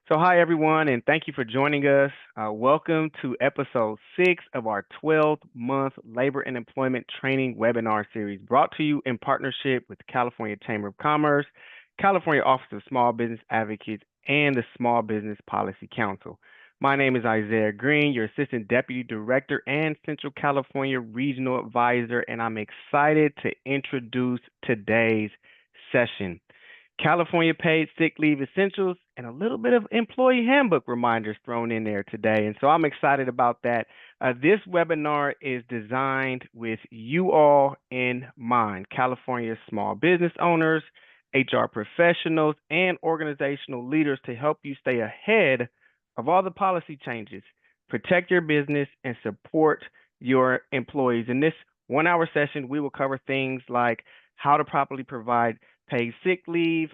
So, hi everyone, and thank you for joining us. Welcome to episode 6 of our 12-month Labor and Employment Training webinar series, brought to you in partnership with the California Chamber of Commerce, California Office of Small Business Advocates, and the Small Business Policy Council. My name is Isaiah Green, your Assistant Deputy Director and Central California Regional Advisor, and I'm excited to introduce today's session. California paid sick leave essentials, and a little bit of employee handbook reminders thrown in there today. And so I'm excited about that. This webinar is designed with you all in mind, California small business owners, HR professionals, and organizational leaders to help you stay ahead of all the policy changes, protect your business, and support your employees. In this 1 hour session, we will cover things like how to properly provide paid sick leave,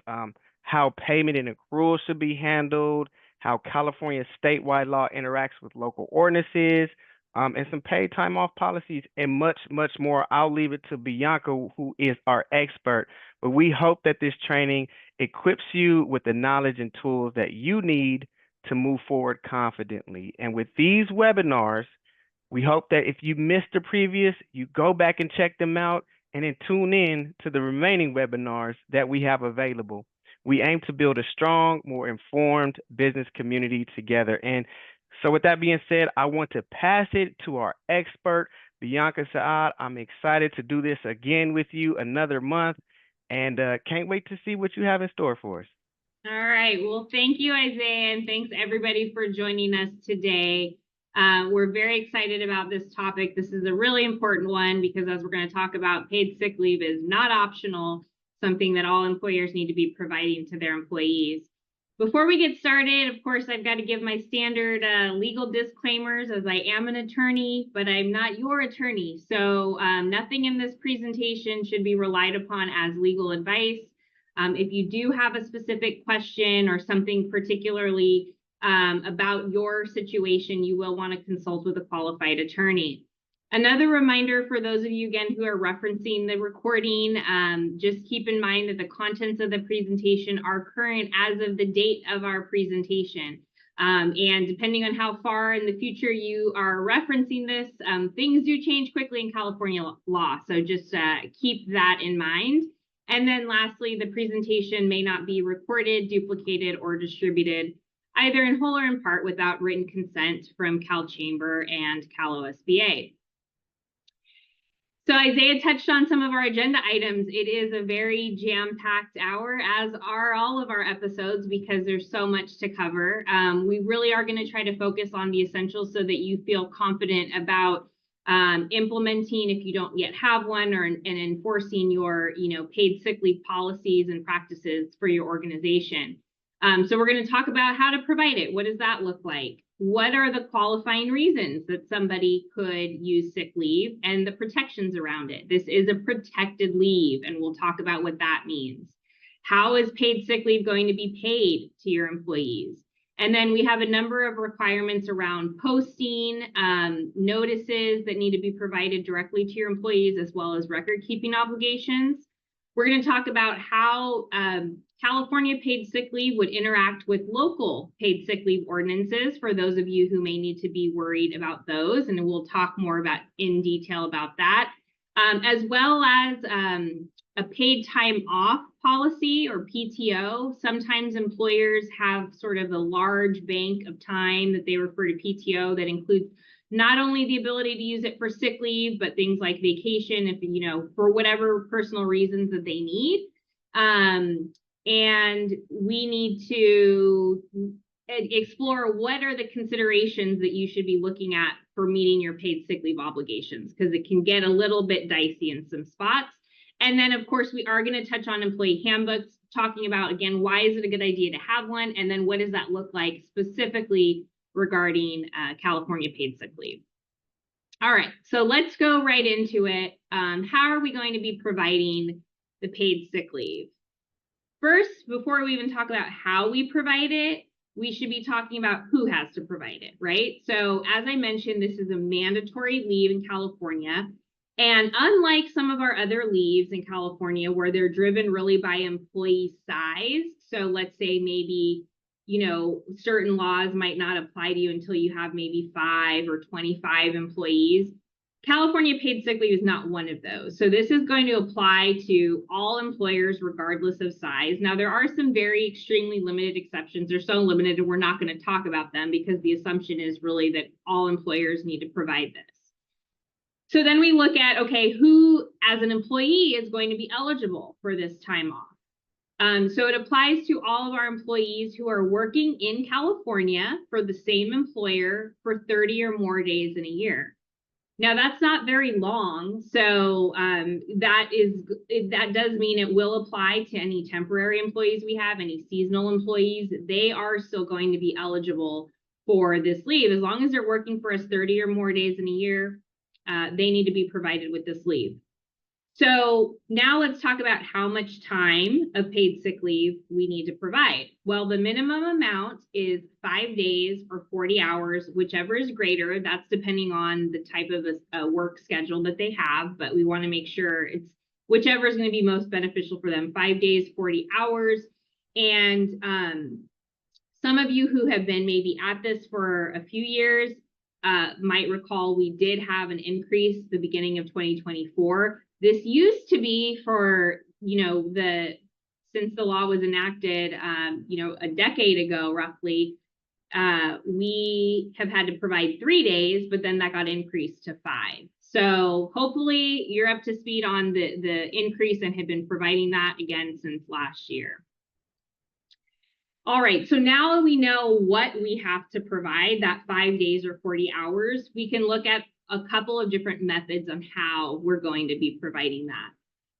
how payment and accrual should be handled, how California statewide law interacts with local ordinances, and some paid time off policies, and much, much more. I'll leave it to Bianca, who is our expert. But we hope that this training equips you with the knowledge and tools that you need to move forward confidently. And with these webinars, we hope that if you missed the previous, you go back and check them out and then tune in to the remaining webinars that we have available. We aim to build a strong, more informed business community together. And so with that being said, I want to pass it to our expert, Bianca Saad. I'm excited to do this again with you another month, and can't wait to see what you have in store for us. All right. Well, thank you, Isaiah, and thanks everybody for joining us today. We're very excited about this topic. This is a really important one because, as we're going to talk about, paid sick leave is not optional, something that all employers need to be providing to their employees. Before we get started, of course, I've got to give my standard legal disclaimers, as I am an attorney, but I'm not your attorney. So nothing in this presentation should be relied upon as legal advice. If you do have a specific question or something particularly about your situation, you will want to consult with a qualified attorney. Another reminder for those of you, again, who are referencing the recording, just keep in mind that the contents of the presentation are current as of the date of our presentation. And depending on how far in the future you are referencing this, things do change quickly in California law. So just keep that in mind. And then lastly, the presentation may not be recorded, duplicated, or distributed either in whole or in part without written consent from CalChamber and CalOSBA. So Isaiah touched on some of our agenda items. It is a very jam-packed hour, as are all of our episodes, because there's so much to cover. We really are going to try to focus on the essentials so that you feel confident about implementing, if you don't yet have one, and enforcing your paid sick leave policies and practices for your organization. So we're going to talk about how to provide it. What does that look like? What are the qualifying reasons that somebody could use sick leave and the protections around it? This is a protected leave, and we'll talk about what that means. How is paid sick leave going to be paid to your employees? And then we have a number of requirements around posting, notices that need to be provided directly to your employees, as well as record keeping obligations. We're going to talk about how California paid sick leave would interact with local paid sick leave ordinances for those of you who may need to be worried about those. And we'll talk more about in detail about that, as well as a paid time off policy, or PTO. Sometimes employers have sort of a large bank of time that they refer to PTO that includes not only the ability to use it for sick leave, but things like vacation, if for whatever personal reasons that they need. And we need to explore what are the considerations that you should be looking at for meeting your paid sick leave obligations, because it can get a little bit dicey in some spots. And then, of course, we are going to touch on employee handbooks, talking about, again, why is it a good idea to have one? And then what does that look like specifically regarding California paid sick leave? All right, so let's go right into it. How are we going to be providing the paid sick leave? First, before we even talk about how we provide it, we should be talking about who has to provide it, right? So as I mentioned, this is a mandatory leave in California. And unlike some of our other leaves in California, where they're driven really by employee size, so let's say maybe certain laws might not apply to you until you have maybe 5 or 25 employees. California paid sick leave is not one of those. So this is going to apply to all employers regardless of size. Now, there are some very extremely limited exceptions. They're so limited we're not going to talk about them because the assumption is really that all employers need to provide this. So then we look at, okay, who as an employee is going to be eligible for this time off? So it applies to all of our employees who are working in California for the same employer for 30 or more days in a year. Now, that's not very long, so that does mean it will apply to any temporary employees we have, any seasonal employees. They are still going to be eligible for this leave. As long as they're working for us 30 or more days in a year, they need to be provided with this leave. So now let's talk about how much time of paid sick leave we need to provide. Well, the minimum amount is 5 days or 40 hours, whichever is greater. That's depending on the type of a work schedule that they have, but we want to make sure it's whichever is going to be most beneficial for them. 5 days, 40 hours. And some of you who have been maybe at this for a few years might recall we did have an increase at the beginning of 2024. This used to be for, since the law was enacted, a decade ago, roughly, we have had to provide 3 days, but then that got increased to 5. So hopefully you're up to speed on the increase and have been providing that again since last year. All right, so now we know what we have to provide, that 5 days or 40 hours, we can look at a couple of different methods on how we're going to be providing that.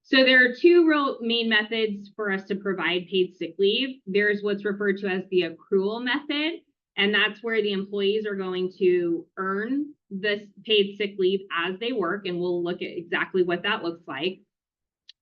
So there are 2 real main methods for us to provide paid sick leave. There's what's referred to as the accrual method, and that's where the employees are going to earn this paid sick leave as they work, and we'll look at exactly what that looks like.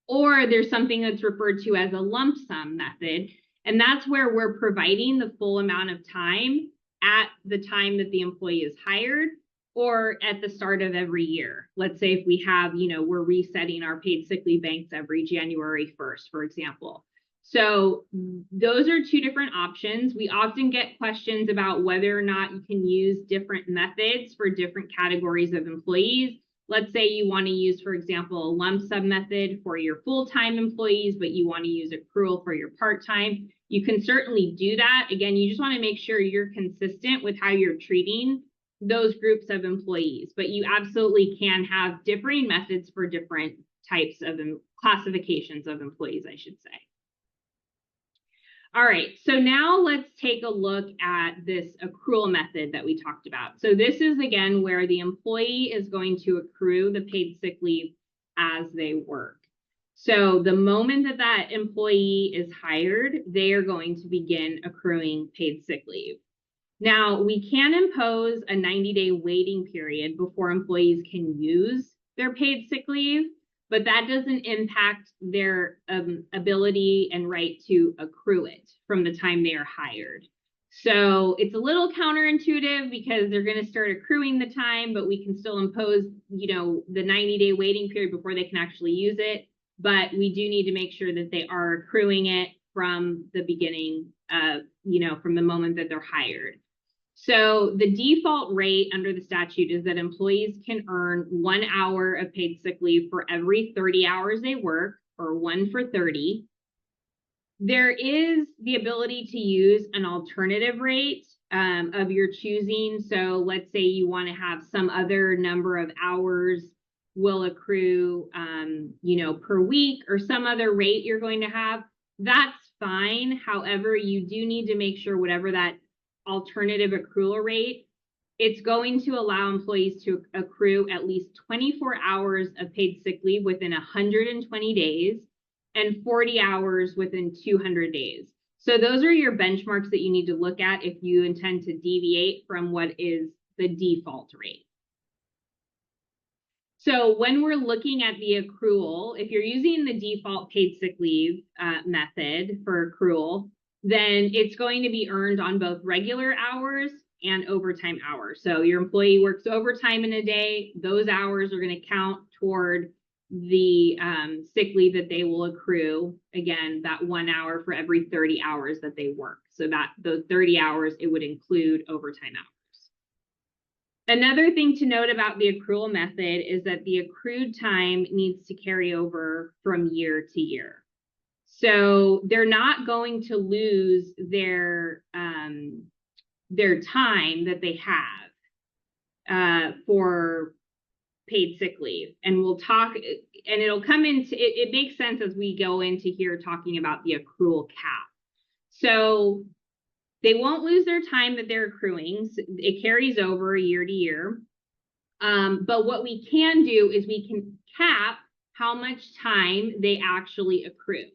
Or there's something that's referred to as a lump sum method, and that's where we're providing the full amount of time at the time that the employee is hired or at the start of every year. Let's say if we have, we're resetting our paid sick leave banks every January 1st, for example. So those are 2 different options. We often get questions about whether or not you can use different methods for different categories of employees. Let's say you want to use, for example, a lump sum method for your full-time employees, but you want to use accrual for your part-time. You can certainly do that. Again, you just want to make sure you're consistent with how you're treating those groups of employees, but you absolutely can have differing methods for different types of classifications of employees, I should say. All right, so now let's take a look at this accrual method that we talked about. So this is, again, where the employee is going to accrue the paid sick leave as they work. So the moment that that employee is hired, they are going to begin accruing paid sick leave. Now, we can impose a 90-day waiting period before employees can use their paid sick leave, but that doesn't impact their ability and right to accrue it from the time they are hired. So it's a little counterintuitive because they're going to start accruing the time, but we can still impose, the 90-day waiting period before they can actually use it. But we do need to make sure that they are accruing it from the beginning, from the moment that they're hired. So the default rate under the statute is that employees can earn 1 hour of paid sick leave for every 30 hours they work, or 1 for 30. There is the ability to use an alternative rate of your choosing. So let's say you want to have some other number of hours will accrue, per week, or some other rate you're going to have. That's fine. However, you do need to make sure whatever that alternative accrual rate, it's going to allow employees to accrue at least 24 hours of paid sick leave within 120 days and 40 hours within 200 days. So those are your benchmarks that you need to look at if you intend to deviate from what is the default rate. So when we're looking at the accrual, if you're using the default paid sick leave method for accrual, then it's going to be earned on both regular hours and overtime hours. So your employee works overtime in a day, those hours are going to count toward the sick leave that they will accrue. Again, that 1 hour for every 30 hours that they work. So that those 30 hours, it would include overtime hours. Another thing to note about the accrual method is that the accrued time needs to carry over from year to year. So they're not going to lose their time that they have for paid sick leave. And we'll talk, and it'll come into, it makes sense as we go into here talking about the accrual cap. So they won't lose their time that they're accruing. It carries over year to year. But what we can do is we can cap how much time they actually accrue.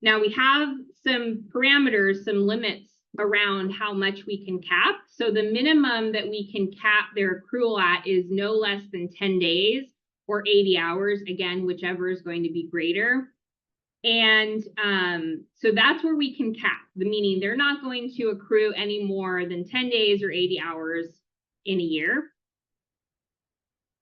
Now we have some parameters, some limits around how much we can cap. So the minimum that we can cap their accrual at is no less than 10 days or 80 hours, again, whichever is going to be greater. And so that's where we can cap, meaning they're not going to accrue any more than 10 days or 80 hours in a year.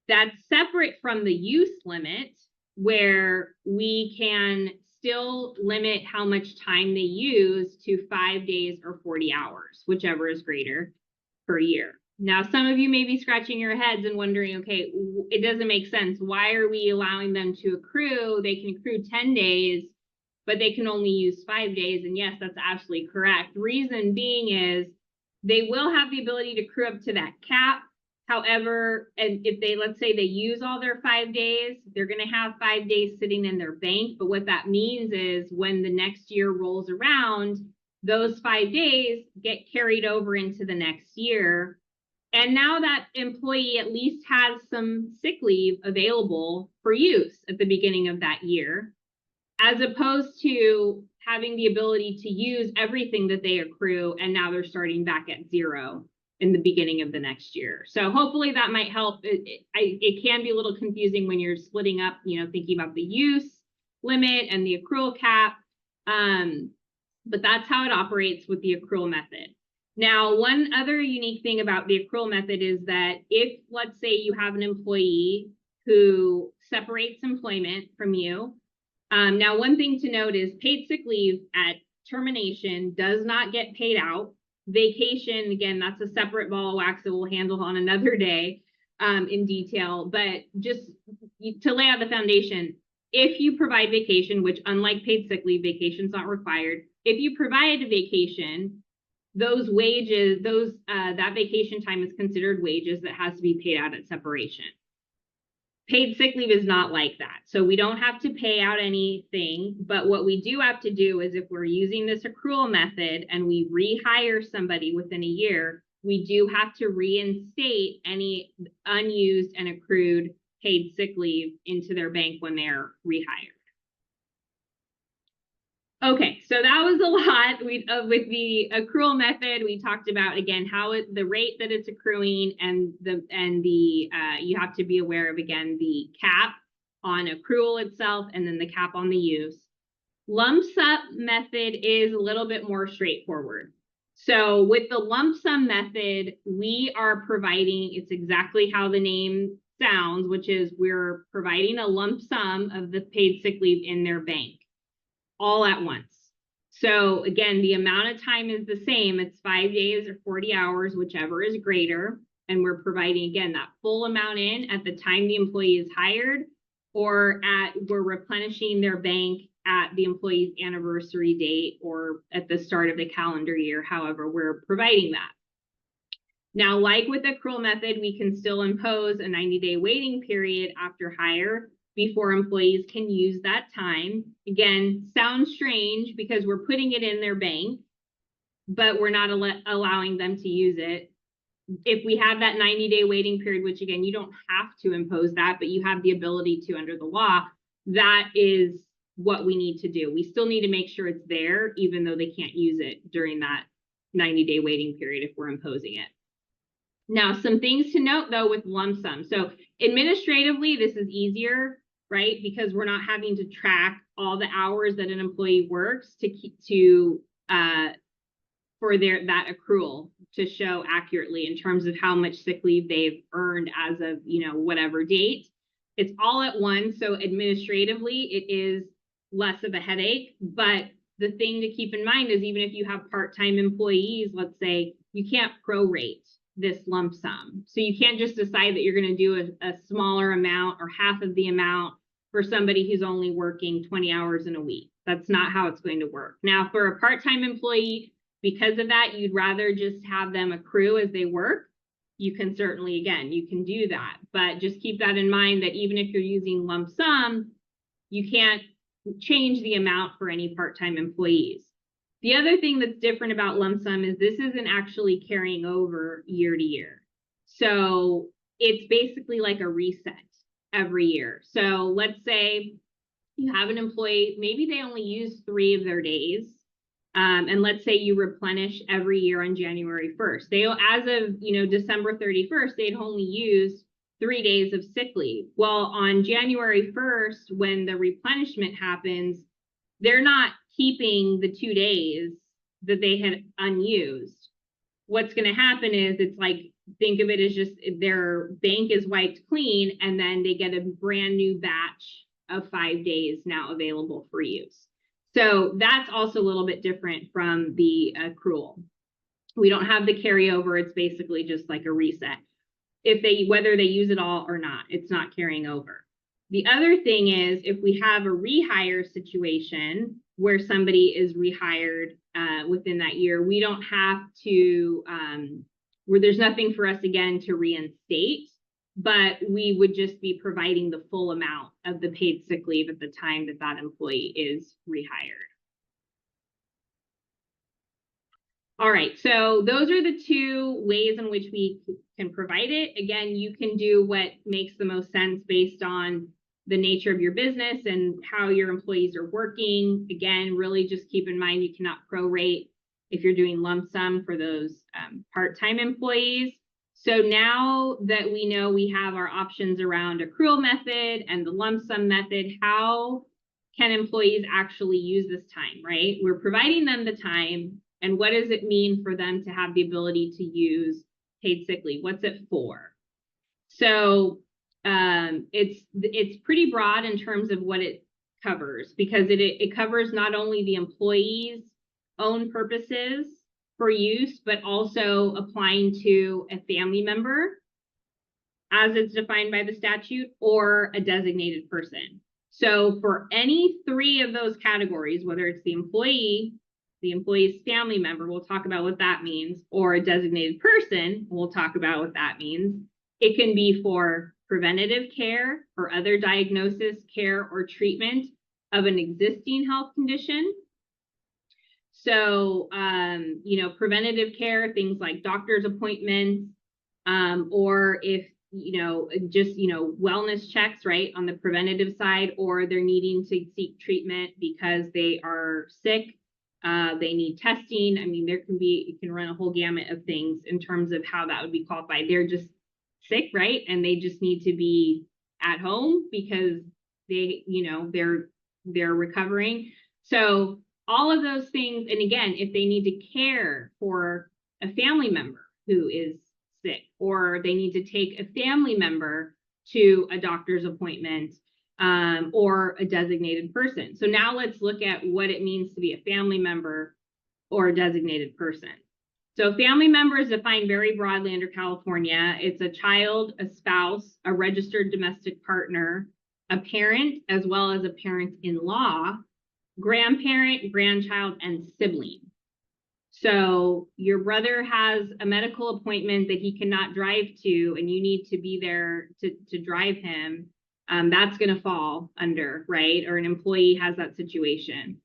That's separate from the use limit, where we can still limit how much time they use to 5 days or 40 hours, whichever is greater per year. Now, some of you may be scratching your heads and wondering, okay, it doesn't make sense. Why are we allowing them to accrue? They can accrue 10 days, but they can only use 5 days. And yes, that's absolutely correct. Reason being is they will have the ability to accrue up to that cap. However, and if they, let's say they use all their 5 days, they're going to have 5 days sitting in their bank. But what that means is when the next year rolls around, those 5 days get carried over into the next year. And now that employee at least has some sick leave available for use at the beginning of that year, as opposed to having the ability to use everything that they accrue, and now they're starting back at zero in the beginning of the next year. So hopefully that might help. It can be a little confusing when you're splitting up, thinking about the use limit and the accrual cap. But that's how it operates with the accrual method. Now, one other unique thing about the accrual method is that if, let's say, you have an employee who separates employment from you. Now, one thing to note is paid sick leave at termination does not get paid out. Vacation, again, that's a separate ball of wax that we'll handle on another day in detail. But just to lay out the foundation, if you provide vacation, which unlike paid sick leave, vacation is not required. If you provide a vacation, those wages, that vacation time is considered wages that has to be paid out at separation. Paid sick leave is not like that. So we don't have to pay out anything, but what we do have to do is if we're using this accrual method and we rehire somebody within a year, we do have to reinstate any unused and accrued paid sick leave into their bank when they're rehired. Okay, so that was a lot. With the accrual method, we talked about, again, how the rate that it's accruing and you have to be aware of, again, the cap on accrual itself and then the cap on the use. Lump sum method is a little bit more straightforward. So with the lump sum method, we are providing, it's exactly how the name sounds, which is we're providing a lump sum of the paid sick leave in their bank, all at once. So again, the amount of time is the same. It's 5 days or 40 hours, whichever is greater. And we're providing, again, that full amount in at the time the employee is hired, or we're replenishing their bank at the employee's anniversary date or at the start of the calendar year, however we're providing that. Now, like with the accrual method, we can still impose a 90-day waiting period after hire before employees can use that time. Again, sounds strange because we're putting it in their bank, but we're not allowing them to use it. If we have that 90-day waiting period, which again, you don't have to impose that, but you have the ability to under the law, that is what we need to do. We still need to make sure it's there, even though they can't use it during that 90-day waiting period if we're imposing it. Now, some things to note, though, with lump sum. So administratively, this is easier, right? Because we're not having to track all the hours that an employee works for that accrual to show accurately in terms of how much sick leave they've earned as of, whatever date. It's all at once. So administratively, it is less of a headache, but the thing to keep in mind is even if you have part-time employees, let's say, you can't prorate this lump sum. So you can't just decide that you're going to do a smaller amount or half of the amount for somebody who's only working 20 hours in a week. That's not how it's going to work. Now, for a part-time employee, because of that, you'd rather just have them accrue as they work. You can certainly, again, you can do that, but just keep that in mind that even if you're using lump sum, you can't change the amount for any part-time employees. The other thing that's different about lump sum is this isn't actually carrying over year to year. So it's basically like a reset every year. So let's say you have an employee, maybe they only use 3 of their days. And let's say you replenish every year on January 1st. They, as of, December 31st, they'd only used 3 days of sick leave. Well, on January 1st, when the replenishment happens, they're not keeping the 2 days that they had unused. What's going to happen is it's like, think of it as just their bank is wiped clean, and then they get a brand new batch of 5 days now available for use. So that's also a little bit different from the accrual. We don't have the carryover. It's basically just like a reset. Whether they use it all or not, it's not carrying over. The other thing is if we have a rehire situation where somebody is rehired within that year, we don't have to, where there's nothing for us again to reinstate, but we would just be providing the full amount of the paid sick leave at the time that that employee is rehired. All right, so those are the 2 ways in which we can provide it. Again, you can do what makes the most sense based on the nature of your business and how your employees are working. Again, really just keep in mind you cannot prorate if you're doing lump sum for those part-time employees. So now that we know we have our options around accrual method and the lump sum method, how can employees actually use this time, right? We're providing them the time, and what does it mean for them to have the ability to use paid sick leave? What's it for? So it's pretty broad in terms of what it covers, because it covers not only the employee's own purposes for use, but also applying to a family member as it's defined by the statute or a designated person. So for any 3 of those categories, whether it's the employee's family member, we'll talk about what that means, or a designated person, we'll talk about what that means. It can be for preventative care or other diagnosis, care, or treatment of an existing health condition. So, preventative care, things like doctor's appointments, or if, just, wellness checks, right, on the preventative side, or they're needing to seek treatment because they are sick, they need testing. I mean, it can run a whole gamut of things in terms of how that would be qualified. They're just sick, right? And they just need to be at home because they're recovering. So all of those things, and again, if they need to care for a family member who is sick, or they need to take a family member to a doctor's appointment, or a designated person. So now let's look at what it means to be a family member or a designated person. So family member is defined very broadly under California. It's a child, a spouse, a registered domestic partner, a parent, as well as a parent-in-law, grandparent, grandchild, and sibling. So your brother has a medical appointment that he cannot drive to, and you need to be there to drive him. That's going to fall under, right? Or an employee has that situation.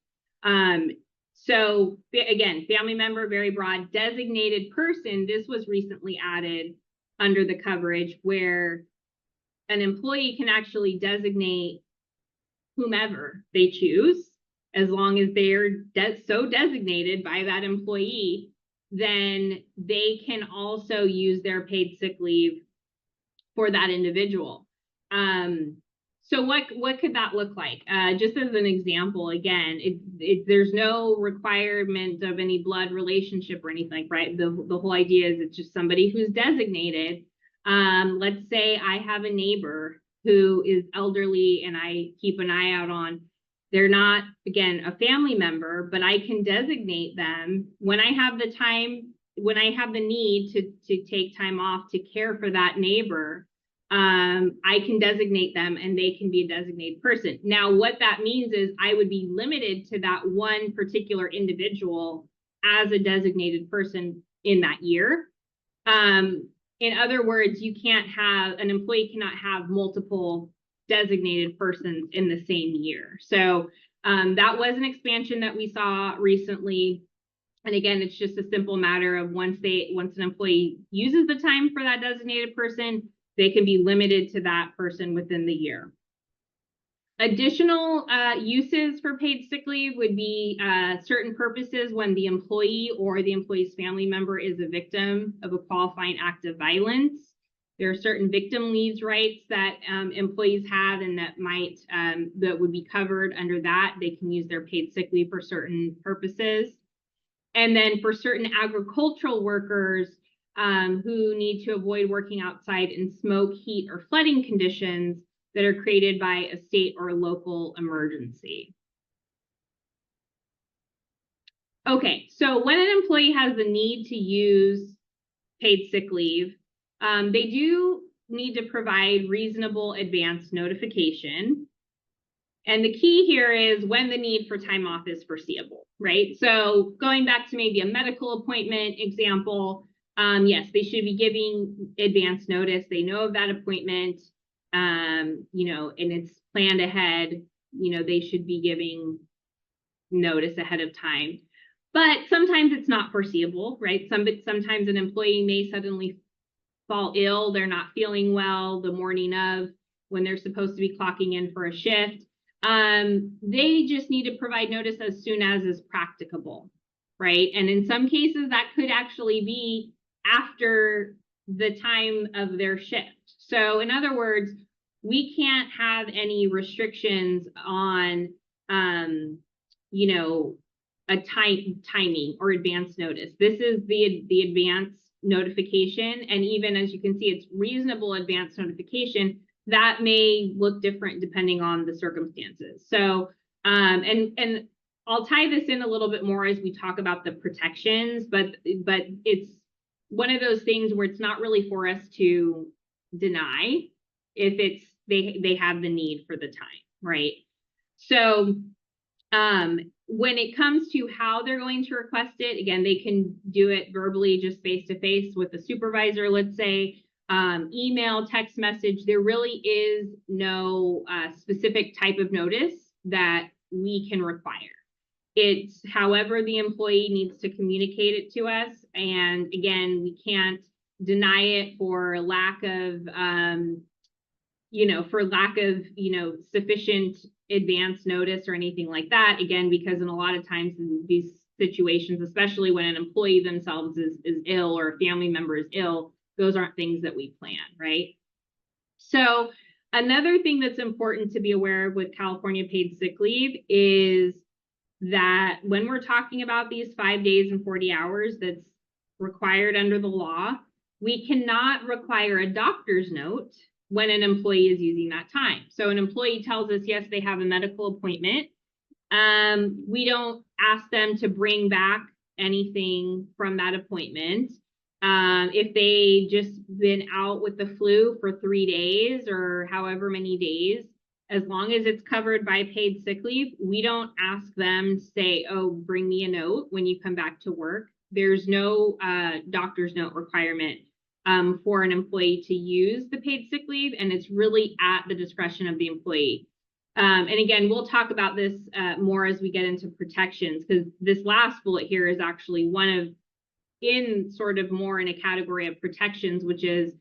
So again, family member, very broad. Designated person, this was recently added under the coverage where an employee can actually designate whomever they choose, as long as they're so designated by that employee, then they can also use their paid sick leave for that individual. So what could that look like? Just as an example, again, there's no requirement of any blood relationship or anything, right? The whole idea is it's just somebody who's designated. Let's say I have a neighbor who is elderly and I keep an eye out on, They're not, again, a family member, but I can designate them when I have the time, when I have the need to take time off to care for that neighbor. I can designate them and they can be a designated person. Now, what that means is I would be limited to that one particular individual as a designated person in that year. In other words, you can't have, an employee cannot have multiple designated persons in the same year. So that was an expansion that we saw recently. And again, it's just a simple matter of once an employee uses the time for that designated person, they can be limited to that person within the year. Additional uses for paid sick leave would be certain purposes when the employee or the employee's family member is a victim of a qualifying act of violence. There are certain victim leaves rights that employees have and that might that would be covered under that. They can use their paid sick leave for certain purposes. And then for certain agricultural workers who need to avoid working outside in smoke, heat, or flooding conditions that are created by a state or local emergency. Okay, so when an employee has the need to use paid sick leave, they do need to provide reasonable advance notification. And the key here is when the need for time off is foreseeable, right? So going back to maybe a medical appointment example, yes, they should be giving advance notice. They know of that appointment, you know, and it's planned ahead. You know, they should be giving notice ahead of time. But sometimes it's not foreseeable, right? Sometimes an employee may suddenly fall ill. They're not feeling well the morning of when they're supposed to be clocking in for a shift. They just need to provide notice as soon as is practicable, right? And in some cases, that could actually be after the time of their shift. So in other words, we can't have any restrictions on, you know, a timing or advance notice. This is the advance notification. And even as you can see, it's reasonable advance notification that may look different depending on the circumstances. So, and I'll tie this in a little bit more as we talk about the protections, but it's one of those things where it's not really for us to deny if it's they have the need for the time, right? So when it comes to how they're going to request it, again, they can do it verbally, just face-to-face with the supervisor, let's say, email, text message. There really is no specific type of notice that we can require. It's however the employee needs to communicate it to us. And again, we can't deny it for lack of, sufficient advance notice or anything like that. Again, because in a lot of times in these situations, especially when an employee themselves is ill or a family member is ill, those aren't things that we plan, right? So another thing that's important to be aware of with California paid sick leave is that when we're talking about these 5 days and 40 hours that's required under the law, we cannot require a doctor's note when an employee is using that time. So an employee tells us, yes, they have a medical appointment. We don't ask them to bring back anything from that appointment. If they just been out with the flu for 3 days or however many days, as long as it's covered by paid sick leave, we don't ask them to say, oh, bring me a note when you come back to work. There's no doctor's note requirement for an employee to use the paid sick leave, and it's really at the discretion of the employee. And again, we'll talk about this more as we get into protections, because this last bullet here is actually in sort of more in a category of protections, which is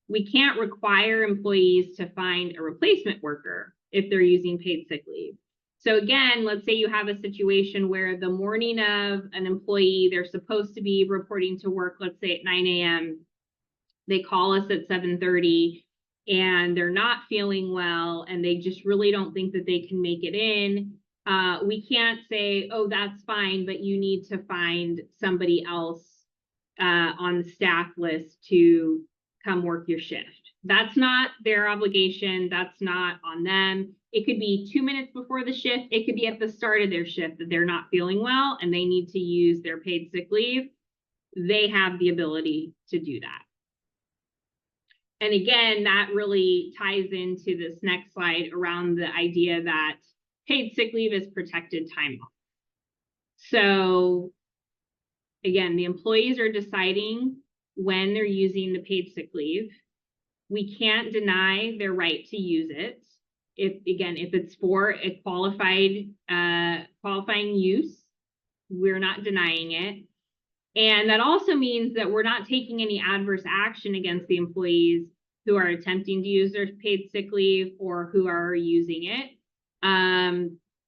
we can't require employees to find a replacement worker if they're using paid sick leave. So again, let's say you have a situation where the morning of an employee, they're supposed to be reporting to work, let's say at 9 a.m. They call us at 7:30 and they're not feeling well and they just really don't think that they can make it in. We can't say, oh, that's fine, but you need to find somebody else on the staff list to come work your shift, That's not their obligation. That's not on them. It could be 2 minutes before the shift. It could be at the start of their shift that they're not feeling well and they need to use their paid sick leave. They have the ability to do that. And again, that really ties into this next slide around the idea that paid sick leave is protected time off. So again, the employees are deciding when they're using the paid sick leave. We can't deny their right to use it. If it's for a qualifying use, we're not denying it. And that also means that we're not taking any adverse action against the employees who are attempting to use their paid sick leave or who are using it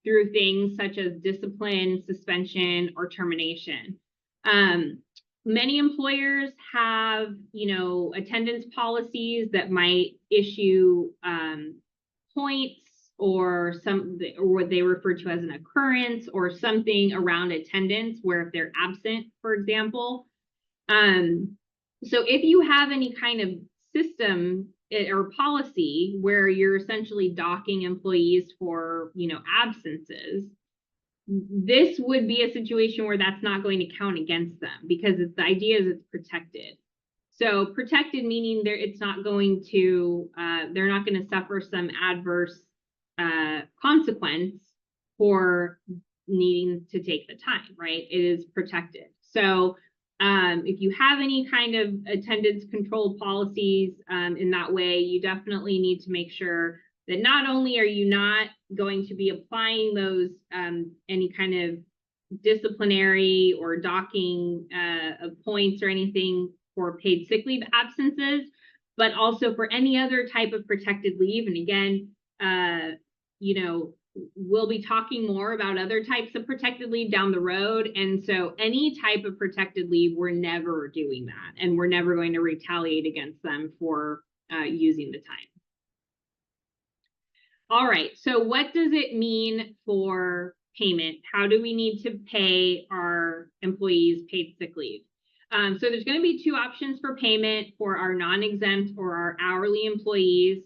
through things such as discipline, suspension, or termination. Many employers have, attendance policies that might issue points or what they refer to as an occurrence or something around attendance where if they're absent, for example. So if you have any kind of system or policy where you're essentially docking employees for, absences, this would be a situation where that's not going to count against them because the idea is it's protected. So protected meaning it's not going to, they're not going to suffer some adverse consequence for needing to take the time, right? It is protected. So if you have any kind of attendance control policies in that way, you definitely need to make sure that not only are you not going to be applying those any kind of disciplinary or docking of points or anything for paid sick leave absences, but also for any other type of protected leave. And again, we'll be talking more about other types of protected leave down the road. And so any type of protected leave, we're never doing that. And we're never going to retaliate against them for using the time. All right, so what does it mean for payment? How do we need to pay our employees paid sick leave? So there's going to be two options for payment for our non-exempt or our hourly employees.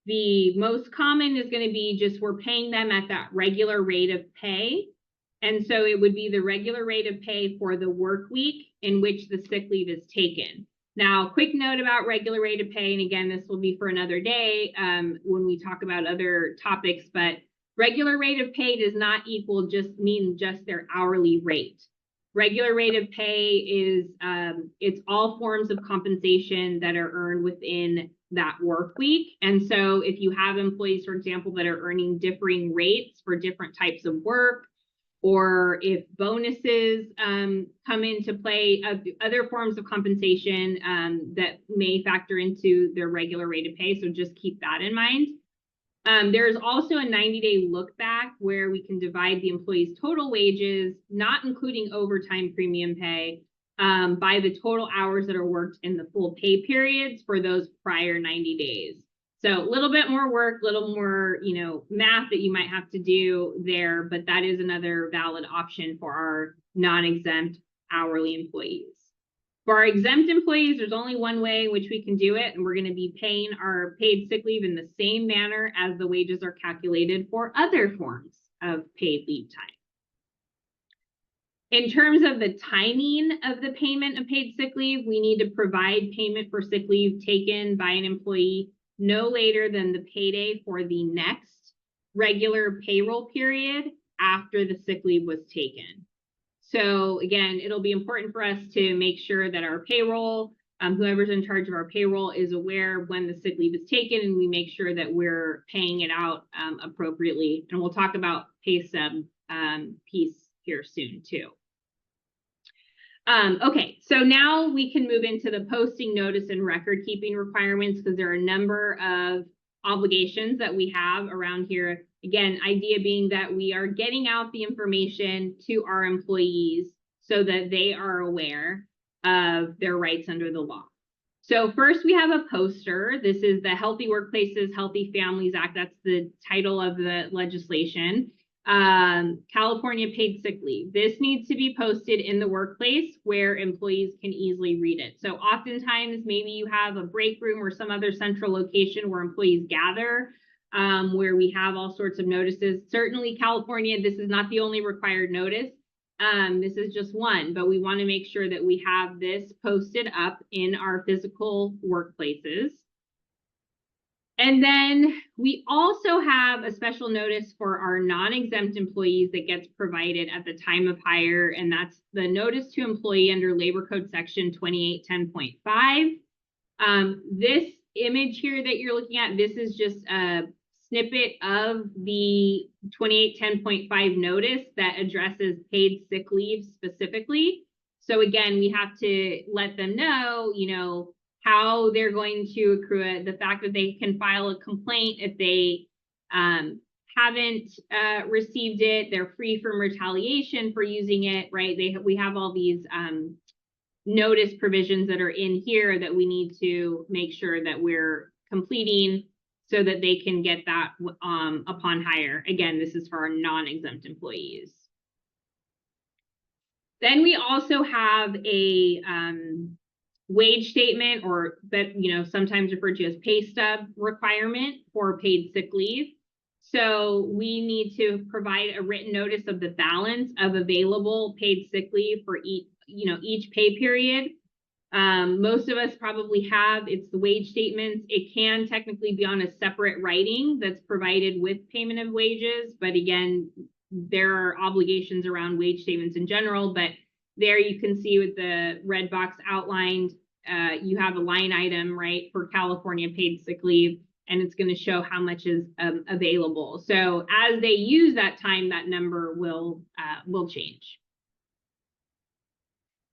The most common is going to be just we're paying them at that regular rate of pay. And so it would be the regular rate of pay for the work week in which the sick leave is taken. Now, quick note about regular rate of pay, and again, this will be for another day when we talk about other topics, but regular rate of pay does not mean just their hourly rate. Regular rate of pay is, it's all forms of compensation that are earned within that work week. And so if you have employees, for example, that are earning differing rates for different types of work, or if bonuses come into play, other forms of compensation that may factor into their regular rate of pay. So just keep that in mind. There's also a 90-day look back where we can divide the employee's total wages, not including overtime premium pay, by the total hours that are worked in the full pay periods for those prior 90 days. So a little bit more work, a little more, math that you might have to do there, but that is another valid option for our non-exempt hourly employees. For our exempt employees, there's only one way in which we can do it, and we're going to be paying our paid sick leave in the same manner as the wages are calculated for other forms of paid leave time. In terms of the timing of the payment of paid sick leave, we need to provide payment for sick leave taken by an employee no later than the payday for the next regular payroll period after the sick leave was taken. So again, it'll be important for us to make sure that our payroll, whoever's in charge of our payroll, is aware when the sick leave is taken, and we make sure that we're paying it out appropriately. And we'll talk about pay stub piece here soon too. Okay, so now we can move into the posting, notice, and record keeping requirements, because there are a number of obligations that we have around here. Again, idea being that we are getting out the information to our employees so that they are aware of their rights under the law. So first we have a poster. This is the Healthy Workplaces, Healthy Families Act. That's the title of the legislation. California paid sick leave. This needs to be posted in the workplace where employees can easily read it. So oftentimes, maybe you have a break room or some other central location where employees gather, where we have all sorts of notices. Certainly California, this is not the only required notice. This is just one, but we want to make sure that we have this posted up in our physical workplaces. And then we also have a special notice for our non-exempt employees that gets provided at the time of hire, and that's the notice to employee under Labor Code Section 2810.5. This image here that you're looking at, this is just a snippet of the 2810.5 notice that addresses paid sick leave specifically. So again, we have to let them know, how they're going to accrue it, the fact that they can file a complaint if they haven't received it, they're free from retaliation for using it, right? We have all these notice provisions that are in here that we need to make sure that we're completing so that they can get that upon hire. Again, this is for our non-exempt employees. Then we also have a wage statement, or that, sometimes referred to as pay stub requirement for paid sick leave. So we need to provide a written notice of the balance of available paid sick leave for each pay period. Most of us probably have, it's the wage statements. It can technically be on a separate writing that's provided with payment of wages, but again, there are obligations around wage statements in general, but there you can see with the red box outlined, you have a line item, right, for California paid sick leave, and it's going to show how much is available. So as they use that time, that number will change.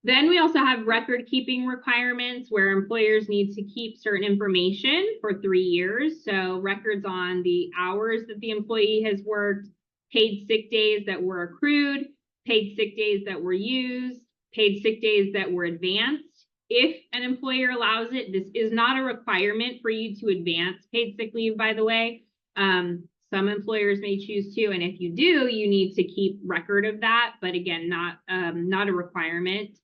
Then we also have record keeping requirements where employers need to keep certain information for 3 years. So records on the hours that the employee has worked, paid sick days that were accrued, paid sick days that were used, paid sick days that were advanced. If an employer allows it, this is not a requirement for you to advance paid sick leave, by the way. Some employers may choose to, and if you do, you need to keep record of that, but again, not a requirement.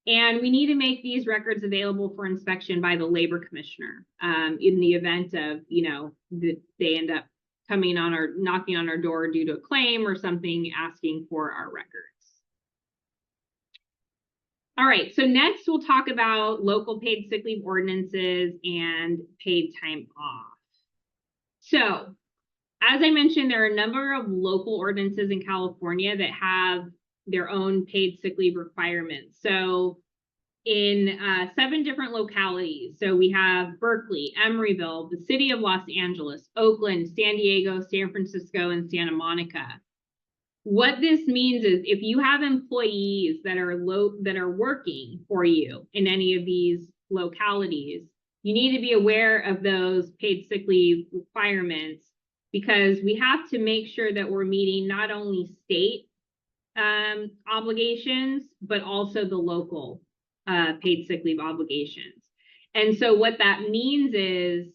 And we need to make these records available for inspection by the labor commissioner in the event of, that they end up knocking on our door due to a claim or something, asking for our records. All right, so next we'll talk about local paid sick leave ordinances and paid time off. So as I mentioned, there are a number of local ordinances in California that have their own paid sick leave requirements. So in 7 different localities, so we have Berkeley, Emeryville, the city of Los Angeles, Oakland, San Diego, San Francisco, and Santa Monica. What this means is if you have employees that are working for you in any of these localities, you need to be aware of those paid sick leave requirements, because we have to make sure that we're meeting not only state obligations, but also the local paid sick leave obligations. And so what that means is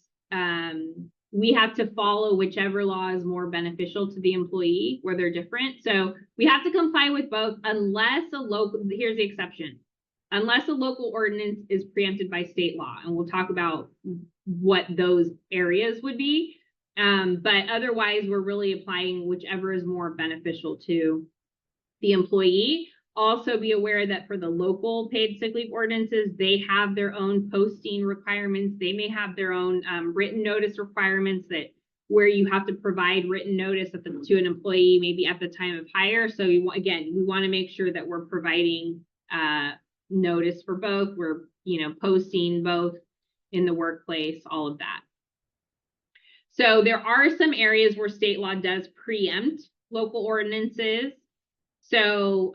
we have to follow whichever law is more beneficial to the employee, where they're different. So we have to comply with both, unless here's the exception, unless a local ordinance is preempted by state law. And we'll talk about what those areas would be. But otherwise, we're really applying whichever is more beneficial to the employee. Also be aware that for the local paid sick leave ordinances, they have their own posting requirements. They may have their own written notice requirements where you have to provide written notice to an employee, maybe at the time of hire. So we want to make sure that we're providing notice for both. We're posting both in the workplace, all of that. So there are some areas where state law does preempt local ordinances. So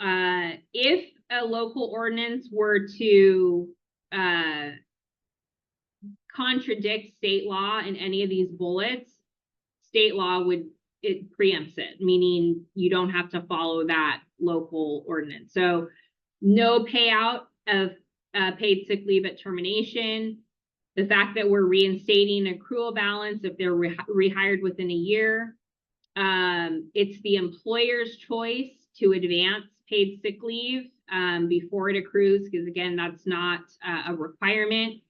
if a local ordinance were to contradict state law in any of these bullets, state law it preempts it, meaning you don't have to follow that local ordinance. So no payout of paid sick leave at termination, the fact that we're reinstating accrual balance if they're rehired within a year, It's the employer's choice to advance paid sick leave before it accrues, because again, that's not a requirement.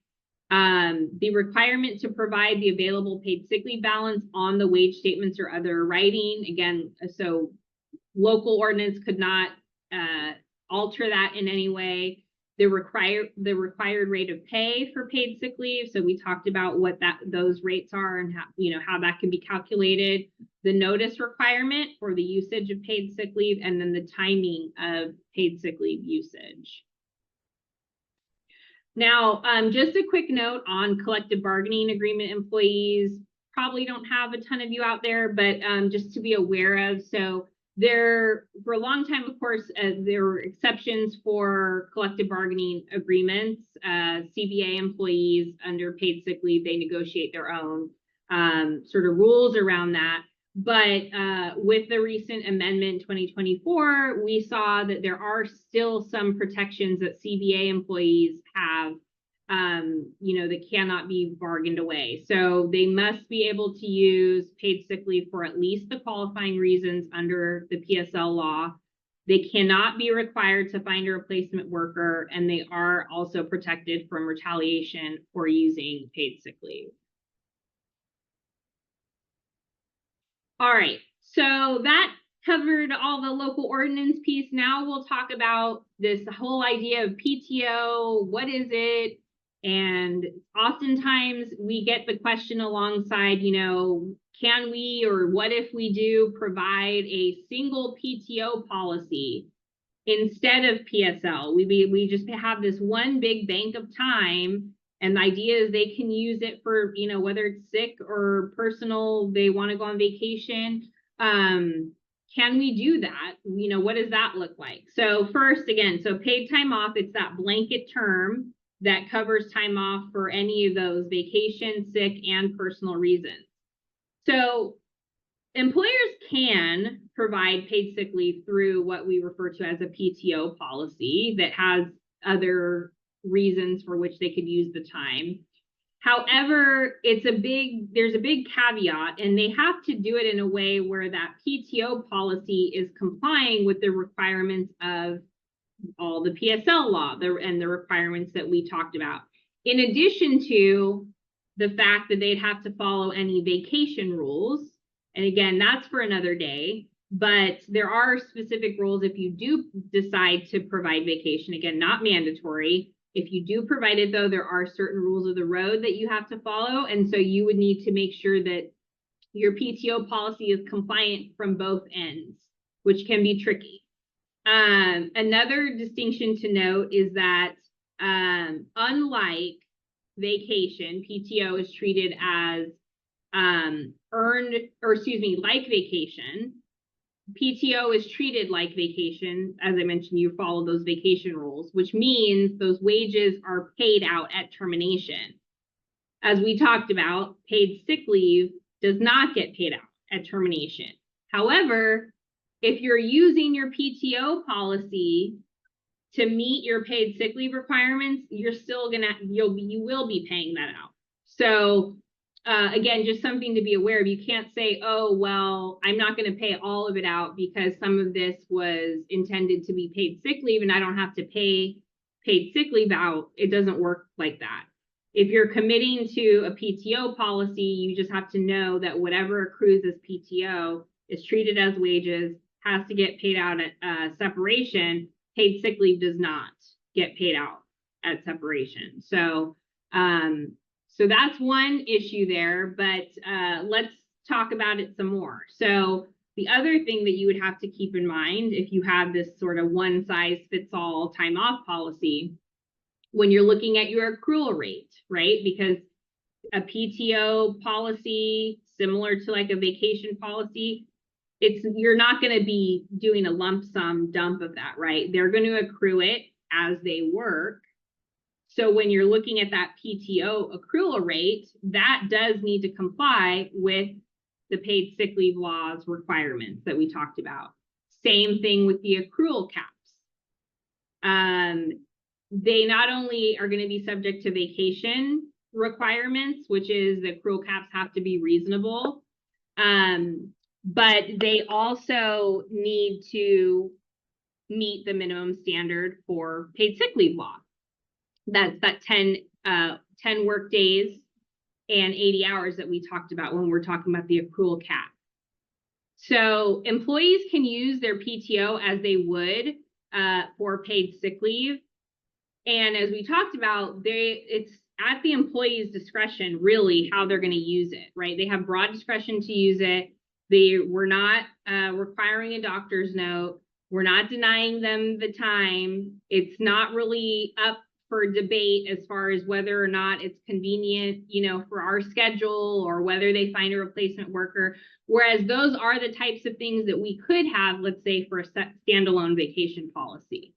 The requirement to provide the available paid sick leave balance on the wage statements or other writing. Again, so local ordinance could not alter that in any way. The required rate of pay for paid sick leave. So we talked about what those rates are and how that can be calculated. The notice requirement for the usage of paid sick leave, and then the timing of paid sick leave usage. Now, just a quick note on collective bargaining agreement employees. Probably don't have a ton of you out there, but just to be aware of. So for a long time, of course, there were exceptions for collective bargaining agreements. CBA employees under paid sick leave, they negotiate their own sort of rules around that. But with the recent amendment 2024, we saw that there are still some protections that CBA employees have, that cannot be bargained away. So they must be able to use paid sick leave for at least the qualifying reasons under the PSL law. They cannot be required to find a replacement worker, and they are also protected from retaliation for using paid sick leave. All right, so that covered all the local ordinance piece. Now we'll talk about this whole idea of PTO. What is it? And oftentimes we get the question alongside, can we, or what if we do provide a single PTO policy instead of PSL? We just have this one big bank of time. And the idea is they can use it for, whether it's sick or personal, they want to go on vacation. Can we do that? What does that look like? So first, again, so paid time off, it's that blanket term that covers time off for any of those vacation, sick, and personal reasons. So employers can provide paid sick leave through what we refer to as a PTO policy that has other reasons for which they could use the time. However, there's a big caveat, and they have to do it in a way where that PTO policy is complying with the requirements of all the PSL law and the requirements that we talked about. In addition to the fact that they'd have to follow any vacation rules. And again, that's for another day, but there are specific rules if you do decide to provide vacation, again, not mandatory. If you do provide it, though, there are certain rules of the road that you have to follow. And so you would need to make sure that your PTO policy is compliant from both ends, which can be tricky. Another distinction to note is that unlike vacation, PTO is treated as like vacation. PTO is treated like vacation. As I mentioned, you follow those vacation rules, which means those wages are paid out at termination. As we talked about, paid sick leave does not get paid out at termination. However, if you're using your PTO policy to meet your paid sick leave requirements, you will be paying that out. So again, just something to be aware of. You can't say, oh, well, I'm not going to pay all of it out because some of this was intended to be paid sick leave and I don't have to pay paid sick leave out. It doesn't work like that. If you're committing to a PTO policy, you just have to know that whatever accrues as PTO is treated as wages, has to get paid out at separation. Paid sick leave does not get paid out at separation. So that's one issue there, but let's talk about it some more. So the other thing that you would have to keep in mind if you have this sort of one size fits all time off policy, when you're looking at your accrual rate, right? Because a PTO policy, similar to like a vacation policy, you're not going to be doing a lump sum dump of that, right? They're going to accrue it as they work. So when you're looking at that PTO accrual rate, that does need to comply with the paid sick leave laws requirements that we talked about. Same thing with the accrual caps. They not only are going to be subject to vacation requirements, which is the accrual caps have to be reasonable. but they also need to meet the minimum standard for paid sick leave law. That's that 10 work days and 80 hours that we talked about when we're talking about the accrual cap. So employees can use their PTO as they would for paid sick leave. And as we talked about, it's at the employee's discretion, really, how they're going to use it, right? They have broad discretion to use it. We're not requiring a doctor's note. We're not denying them the time. It's not really up for debate as far as whether or not it's convenient, for our schedule, or whether they find a replacement worker. Whereas those are the types of things that we could have, let's say, for a standalone vacation policy.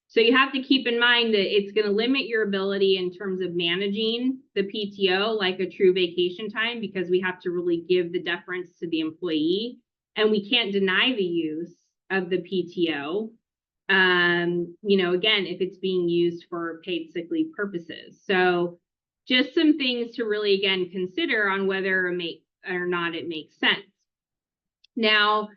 So you have to keep in mind that it's going to limit your ability in terms of managing the PTO like a true vacation time, because we have to really give the deference to the employee, and we can't deny the use of the PTO. Again, if it's being used for paid sick leave purposes. So just some things to really, again, consider on whether or not it makes sense. Now,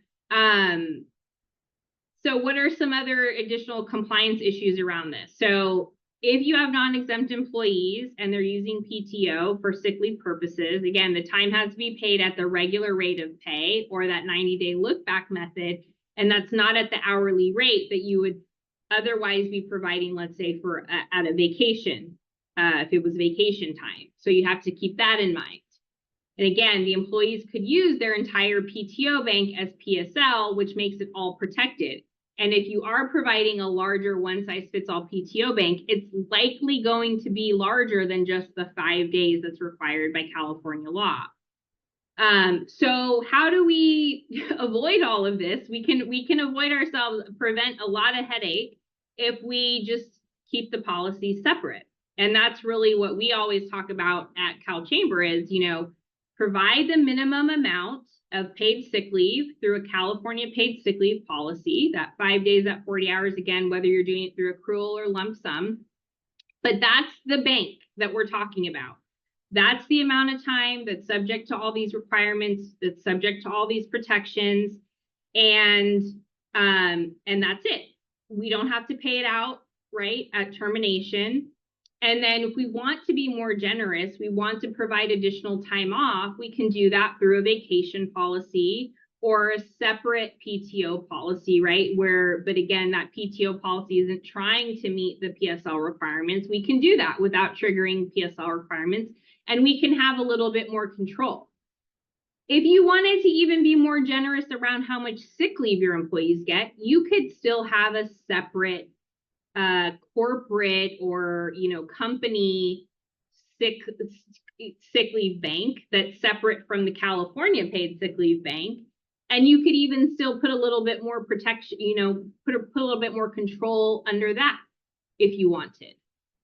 so what are some other additional compliance issues around this? So if you have non-exempt employees and they're using PTO for sick leave purposes, again, the time has to be paid at the regular rate of pay, or that 90-day look-back method, and that's not at the hourly rate that you would otherwise be providing, let's say, for at a vacation, if it was vacation time. So you have to keep that in mind. And again, the employees could use their entire PTO bank as PSL, which makes it all protected. And if you are providing a larger one-size-fits-all PTO bank, it's likely going to be larger than just the 5 days that's required by California law. So how do we avoid all of this? We can avoid ourselves, prevent a lot of headache if we just keep the policy separate. And that's really what we always talk about at CalChamber is, provide the minimum amount of paid sick leave through a California paid sick leave policy, that 5 days at 40 hours, again, whether you're doing it through accrual or lump sum. But that's the bank that we're talking about. That's the amount of time that's subject to all these requirements, that's subject to all these protections, and that's it. We don't have to pay it out, right, at termination. And then if we want to be more generous, we want to provide additional time off, we can do that through a vacation policy or a separate PTO policy, right? But again, that PTO policy isn't trying to meet the PSL requirements. We can do that without triggering PSL requirements, and we can have a little bit more control. If you wanted to even be more generous around how much sick leave your employees get, you could still have a separate corporate or company sick leave bank that's separate from the California paid sick leave bank, and you could even still put a little bit more protection, put a little bit more control under that if you wanted.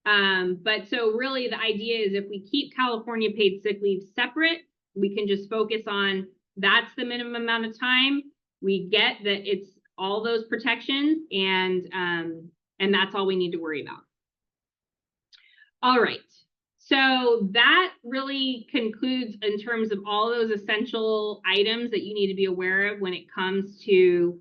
But so really the idea is if we keep California paid sick leave separate, we can just focus on that's the minimum amount of time. We get that it's all those protections, and that's all we need to worry about. All right, so that really concludes in terms of all those essential items that you need to be aware of when it comes to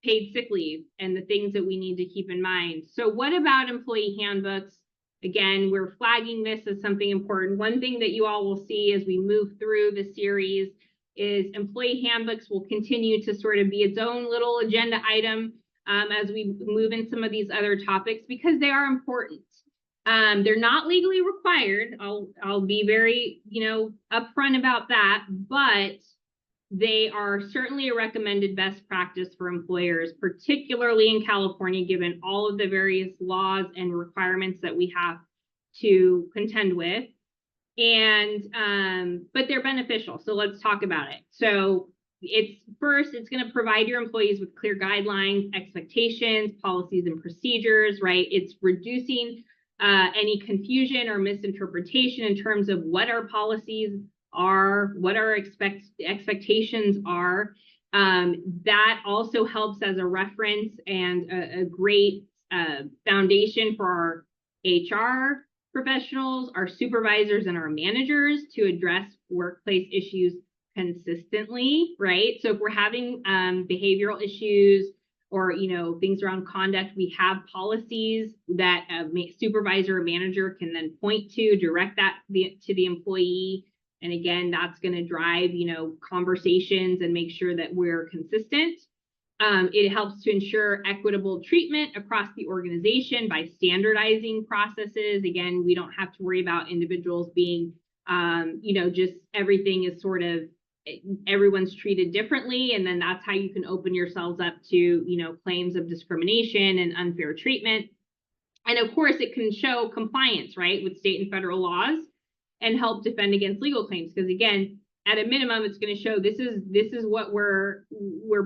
paid sick leave and the things that we need to keep in mind. So what about employee handbooks? Again, we're flagging this as something important. One thing that you all will see as we move through the series is employee handbooks will continue to sort of be its own little agenda item as we move in some of these other topics, because they are important. They're not legally required. I'll be very, upfront about that, but they are certainly a recommended best practice for employers, particularly in California, given all of the various laws and requirements that we have to contend with. And but they're beneficial. So let's talk about it. So it's going to provide your employees with clear guidelines, expectations, policies, and procedures, right? It's reducing any confusion or misinterpretation in terms of what our policies are, what our expectations are. That also helps as a reference and a great foundation for our HR professionals, our supervisors, and our managers to address workplace issues consistently, right? So if we're having behavioral issues or, you know, things around conduct, we have policies that a supervisor or manager can then point to, direct that to the employee. And again, that's going to drive, you know, conversations and make sure that we're consistent. It helps to ensure equitable treatment across the organization by standardizing processes. Again, we don't have to worry about individuals being, you know, just everything is sort of, everyone's treated differently. And then that's how you can open yourselves up to, you know, claims of discrimination and unfair treatment. And of course, it can show compliance, right, with state and federal laws and help defend against legal claims. Because again, at a minimum, it's going to show this is what we're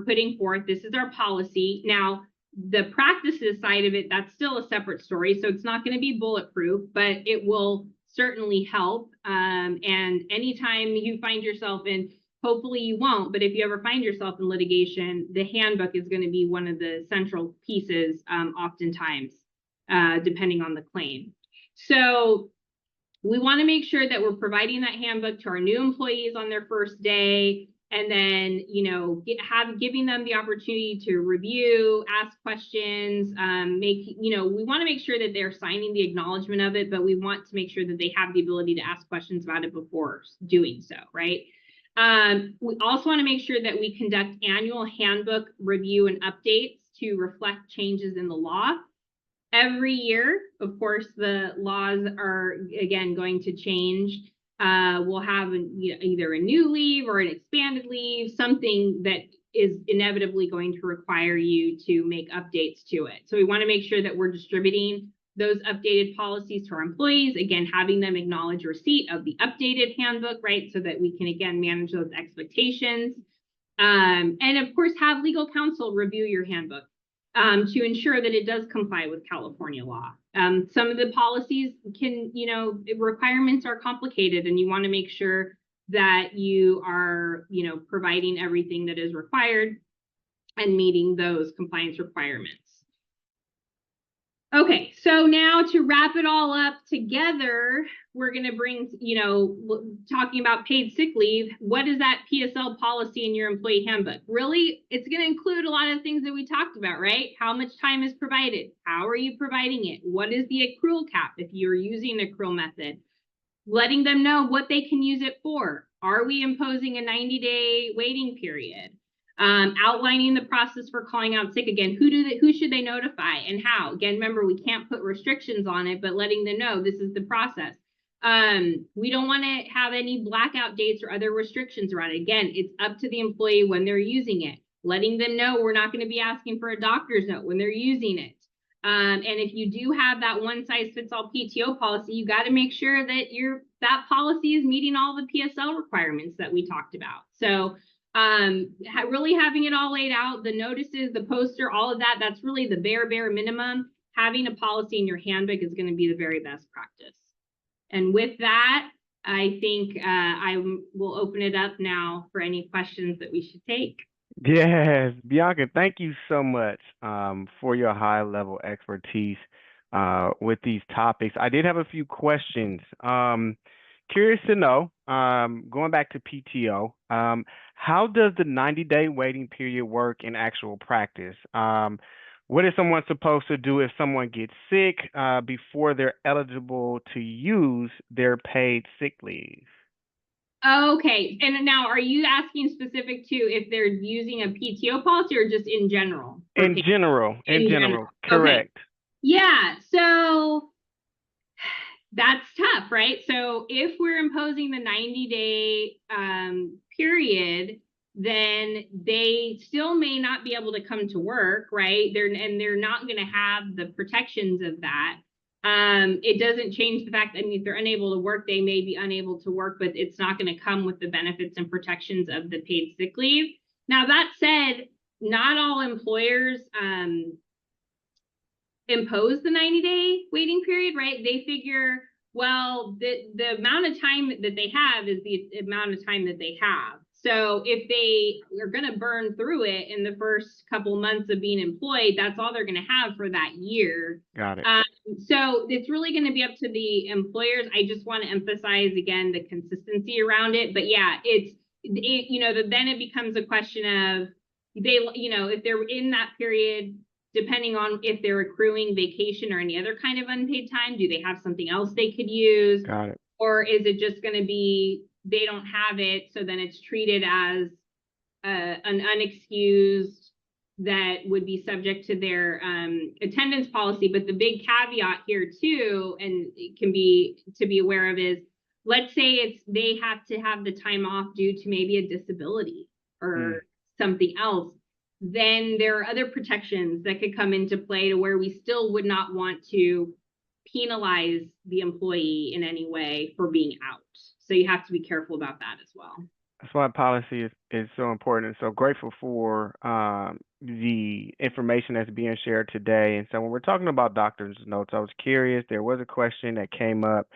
putting forth. This is our policy. Now, the practices side of it, that's still a separate story. So it's not going to be bulletproof, but it will certainly help. And anytime you find yourself in, hopefully you won't, but if you ever find yourself in litigation, the handbook is going to be one of the central pieces, oftentimes, depending on the claim. So we want to make sure that we're providing that handbook to our new employees on their first day, and then, you know, giving them the opportunity to review, ask questions, you know, we want to make sure that they're signing the acknowledgement of it, but we want to make sure that they have the ability to ask questions about it before doing so, right? We also want to make sure that we conduct annual handbook review and updates to reflect changes in the law. Every year, of course, the laws are, again, going to change. We'll have either a new leave or an expanded leave, something that is inevitably going to require you to make updates to it. So we want to make sure that we're distributing those updated policies to our employees, again, having them acknowledge receipt of the updated handbook, right, so that we can, again, manage those expectations. And of course, have legal counsel review your handbook to ensure that it does comply with California law. Some of the policies can, you know, requirements are complicated, and you want to make sure that you are, you know, providing everything that is required and meeting those compliance requirements. Okay, so now to wrap it all up together, we're going to bring, you know, talking about paid sick leave. What is that PSL policy in your employee handbook? Really, it's going to include a lot of things that we talked about, right? How much time is provided? How are you providing it? What is the accrual cap if you're using an accrual method? Letting them know what they can use it for. Are we imposing a 90-day waiting period? Outlining the process for calling out sick. Again, who should they notify and how? Again, remember, we can't put restrictions on it, but letting them know this is the process. We don't want to have any blackout dates or other restrictions around it. Again, it's up to the employee when they're using it. Letting them know we're not going to be asking for a doctor's note when they're using it. And if you do have that one-size-fits-all PTO policy, you got to make sure that that policy is meeting all the PSL requirements that we talked about. So really having it all laid out, the notices, the poster, all of that, that's really the bare minimum. Having a policy in your handbook is going to be the very best practice. And with that, I think I will open it up now for any questions that we should take. Yes, Bianca, thank you so much for your high-level expertise with these topics. I did have a few questions. Curious to know, going back to PTO, how does the 90-day waiting period work in actual practice? What is someone supposed to do if someone gets sick before they're eligible to use their paid sick leave? Okay, and now are you asking specific to if they're using a PTO policy or just in general? In general, correct. Okay. Yeah, so that's tough, right? So if we're imposing the 90-day period, then they still may not be able to come to work, right? They're not going to have the protections of that. It doesn't change the fact that if they're unable to work, they may be unable to work, but it's not going to come with the benefits and protections of the paid sick leave. Now, that said, not all employers impose the 90-day waiting period, right? They figure, well, the amount of time that they have is the amount of time that they have. So if they are going to burn through it in the first couple months of being employed, that's all they're going to have for that year. Got it. So it's really going to be up to the employers. I just want to emphasize again the consistency around it. But yeah, then it becomes a question of if they're in that period, depending on if they're accruing vacation or any other kind of unpaid time, do they have something else they could use? Got it. Or is it just going to be they don't have it, so then it's treated as an unexcused that would be subject to their attendance policy? But the big caveat here too, and it can be to be aware of, is let's say they have to have the time off due to maybe a disability or something else. Then there are other protections that could come into play to where we still would not want to penalize the employee in any way for being out. So you have to be careful about that as well. That's why policy is so important, and so grateful for the information that's being shared today. And so when we're talking about doctor's notes, I was curious, there was a question that came up.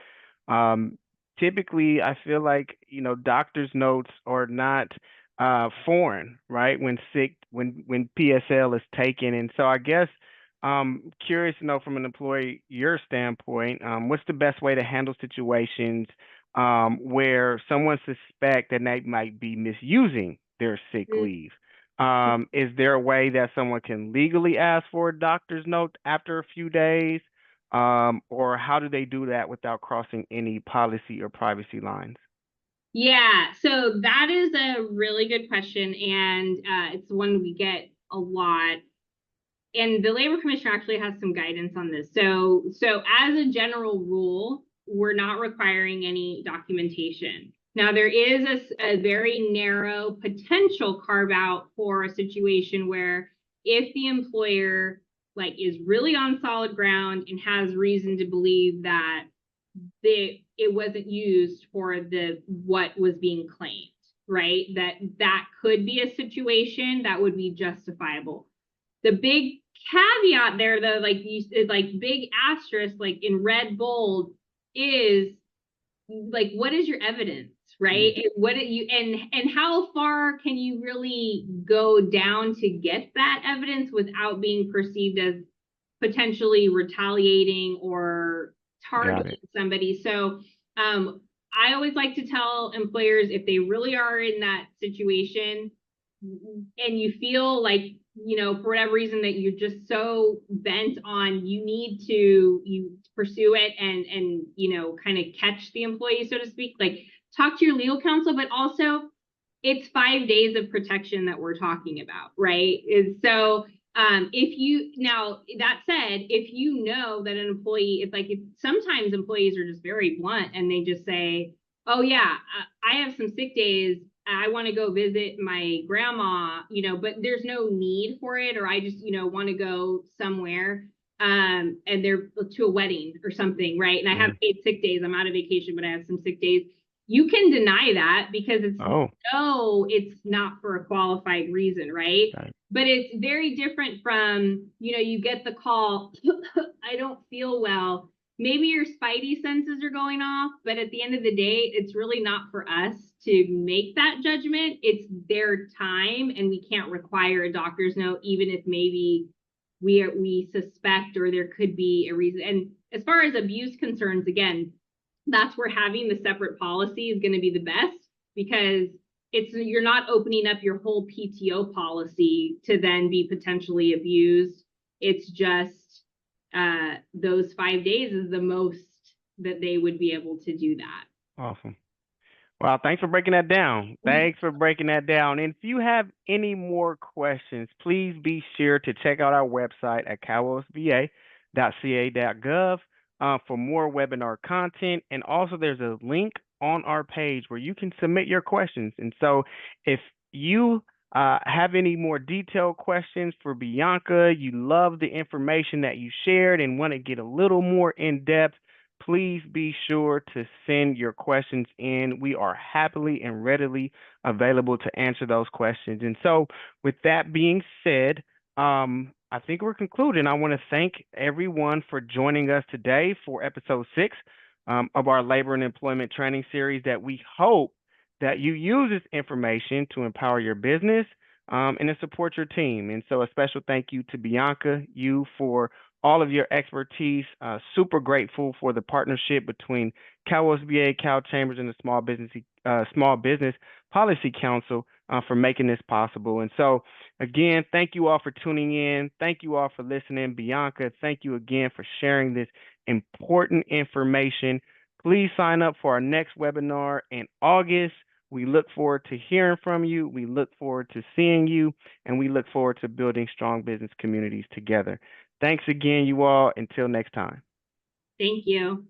Typically, I feel like, doctor's notes are not foreign, right? When PSL is taken. And so I guess curious to know from an employee, your standpoint, what's the best way to handle situations where someone suspect that they might be misusing their sick leave? Is there a way that someone can legally ask for a doctor's note after a few days? Or how do they do that without crossing any policy or privacy lines? Yeah, so that is a really good question, and it's one we get a lot. And the Labor Commissioner actually has some guidance on this. So as a general rule, we're not requiring any documentation. Now, there is a very narrow potential carve out for a situation where if the employer is really on solid ground and has reason to believe that it wasn't used for what was being claimed, right? That could be a situation that would be justifiable. The big caveat there, though, big asterisk, in red bold, is what is your evidence, right? What and how far can you really go down to get that evidence without being perceived as potentially retaliating or targeting somebody? So I always like to tell employers, if they really are in that situation and you feel for whatever reason that you're just so bent on, you need to pursue it and kind of catch the employee, so to speak, talk to your legal counsel. But also, it's 5 days of protection that we're talking about, right? And so that said, if you know that an employee, sometimes employees are just very blunt and they just say, oh yeah, I have some sick days, I want to go visit my grandma, but there's no need for it, or I just, want to go somewhere, and they're to a wedding or something, right? And I have paid sick days, I'm out of vacation, but I have some sick days. You can deny that because it's not for a qualified reason, right? But it's very different from, you get the call, I don't feel well. Maybe your spidey senses are going off, but at the end of the day, it's really not for us to make that judgment. It's their time, and we can't require a doctor's note, even if maybe we suspect or there could be a reason. And as far as abuse concerns, again, that's where having the separate policy is going to be the best, because you're not opening up your whole PTO policy to then be potentially abused. It's just those 5 days is the most that they would be able to do that. Awesome. Well, thanks for breaking that down. And if you have any more questions, please be sure to check out our website at calosba.ca.gov for more webinar content. And also, there's a link on our page where you can submit your questions. And so if you have any more detailed questions for Bianca, you love the information that you shared and want to get a little more in depth, please be sure to send your questions in. We are happily and readily available to answer those questions. And so with that being said, I think we're concluding. I want to thank everyone for joining us today for episode 6 of our labor and employment training series, that we hope that you use this information to empower your business and to support your team. And so a special thank you to Bianca, you for all of your expertise. Super grateful for the partnership between CalOSBA, CalChambers, and the Small Business Policy Council for making this possible. And so, again, thank you all for tuning in. Thank you all for listening. Bianca, thank you again for sharing this important information. Please sign up for our next webinar in August. We look forward to hearing from you. We look forward to seeing you, and we look forward to building strong business communities together. Thanks again, you all. Until next time. Thank you.